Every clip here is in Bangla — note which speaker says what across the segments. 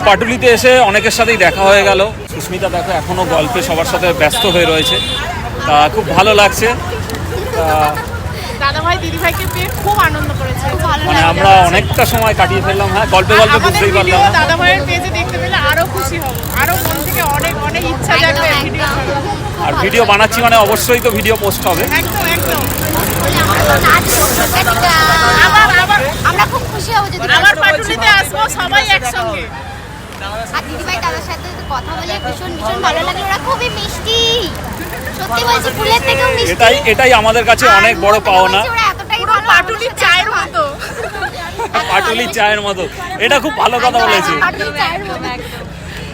Speaker 1: পাটুলিতে এসে অনেকের সাথেই দেখা হয়ে গেল। সুস্মিতা দেখো এখনো গল্পে সবার সাথে ব্যস্ত হয়ে রয়েছে, তা খুব ভালো লাগছে।
Speaker 2: দাদাভাই দিদিভাইকে পেয়ে খুব আনন্দ করেছে,
Speaker 1: মানে আমরা অনেকটা সময় কাটিয়ে ফেললাম। হ্যাঁ, গল্পে গল্পে বুঝতেই পারলাম।
Speaker 2: দাদাভাইয়ের পেজে দেখতে পেলে আরো খুশি হব, আরো মন থেকে অনেক অনেক ইচ্ছা জাগবে ভিডিও করার।
Speaker 1: আর ভিডিও বানাচ্ছি মানে অবশ্যই তো ভিডিও পোস্ট হবে।
Speaker 2: একদম একদম।
Speaker 3: আবার আমরা খুব খুশি হব যদি
Speaker 2: আবার পাটুলিতে আসবো সবাই একসঙ্গে।
Speaker 3: আর দিদিভাই দাদার সাথে কথা বলে ভীষণ ভীষণ ভালো লাগলো। ওরা খুবই মিষ্টি, সত্যি বলছি, ফুলের থেকেও মিষ্টি।
Speaker 1: এটাই আমাদের কাছে অনেক বড় পাওনা।
Speaker 3: ওরা এতটাই
Speaker 2: পুরো
Speaker 3: ভালো,
Speaker 2: পাটুলির চায়ের মতো।
Speaker 1: পাটুলির চায়ের মতো, এটা খুব ভালো কথা বলেছে।
Speaker 3: পাটুলির চায়ের মতো একদম।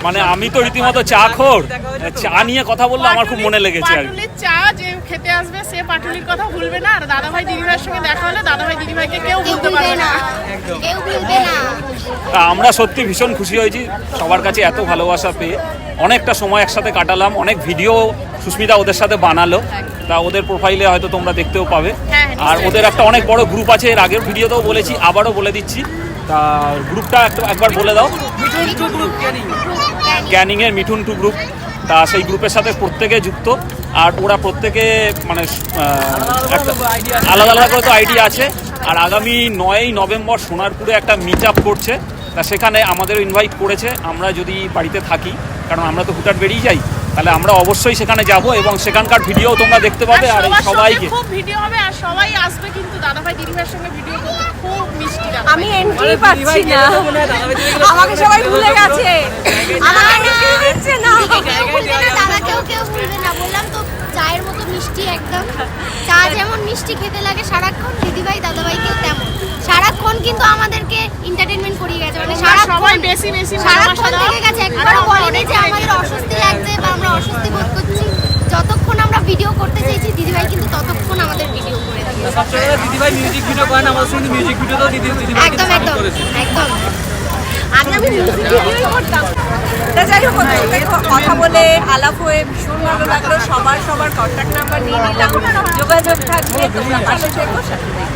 Speaker 1: মানে আমি তো রীতিমতো চা খোর, চা নিয়ে কথা বললে আমার খুব মনে লেগেছে আর কি।
Speaker 2: পাটুলির চা যে খেতে আসবে সে পাটুলির কথা ভুলবে না, আর দাদাভাই দিদিভাইয়ের সঙ্গে দেখা হলে দাদাভাই দিদিভাইকে কেউ ভুলতে পারবে না।
Speaker 3: কেউ ভুলবে না।
Speaker 1: তা আমরা সত্যি ভীষণ খুশি হয়েছি সবার কাছে এত ভালোবাসা পেয়ে। অনেকটা সময় একসাথে কাটালাম, অনেক ভিডিও সুস্মিতা ওদের সাথে বানালো, তা ওদের প্রোফাইলে হয়তো তোমরা দেখতেও পাবে। আর ওদের একটা অনেক বড় গ্রুপ আছে, এর আগের ভিডিওতেও বলেছি, আবারও বলে দিচ্ছি। তা গ্রুপটা একবার বলে দাও। ক্যানিংয়ের মিঠুন টু গ্রুপ। তা সেই গ্রুপের সাথে প্রত্যেকে যুক্ত, আর ওরা প্রত্যেকে মানে আলাদা আলাদা করে তো আইডিয়া আছে। আর আগামী 9ই নভেম্বর সোনারপুরে একটা মিট আপ করছে, তা সেখানে আমাদের ইনভাইট করেছে। আমরা যদি বাড়িতে থাকি, কারণ আমরা তো হুটাট বেরিয়ে যাই, তাহলে আমরা অবশ্যই সেখানে যাব এবং সেখানকার ভিডিও তোমরা দেখতে পাবে। আর সবাইকে
Speaker 2: খুব ভিডিও হবে আর সবাই আসবে, কিন্তু দাদাভাই দিদিভাইয়ের সঙ্গে ভিডিও করতে খুব মিষ্টি লাগে।
Speaker 4: আমি এন্ট্রি পাচ্ছি না, আমাকে সবাই ভুলে গেছে, আমাকে এন্ট্রি দিচ্ছে না।
Speaker 3: কেউ ভুলবে না, দাদাকেও কেউ ভুলবে না। বললাম তো চায়ের মতো মিষ্টি একদম। চা যেমন মিষ্টি খেতে লাগে সারাক্ষণ, দিদিভাই দাদাভাইকেও তেমন সারাক্ষণ কিন্তু আমাদেরকে এন্টারটেইনমেন্ট করিয়ে গেছে। মানে
Speaker 2: সবাই বেশি বেশি
Speaker 3: সারাক্ষণ থেকে গেছে, একবারও বলেনি যে আমাদের অস্বস্তি লাগছে বা আমরা অস্বস্তি বোধ করছি। যতক্ষণ আমরা ভিডিও করতে চাইছি দিদিভাই কিন্তু ততক্ষণ আমাদের ভিডিও করে দিয়েছে।
Speaker 5: সবচেয়ে দিদিভাই মিউজিক ভিডিও করেন, আমাদের সঙ্গে মিউজিক ভিডিওতেও দিদিভাই
Speaker 3: একদম একদম একদম।
Speaker 4: আগে আমি মিউজিক ভিডিওই করতাম। তা যাই হোক, কথা বলে আলাপ হয়ে ভীষণ ভালো লাগলো। সবার কন্ট্যাক্ট নাম্বার নিয়ে নিলাম, যোগাযোগ থাকবে, তোমরা পাশে থেকো, সাথে থেকো।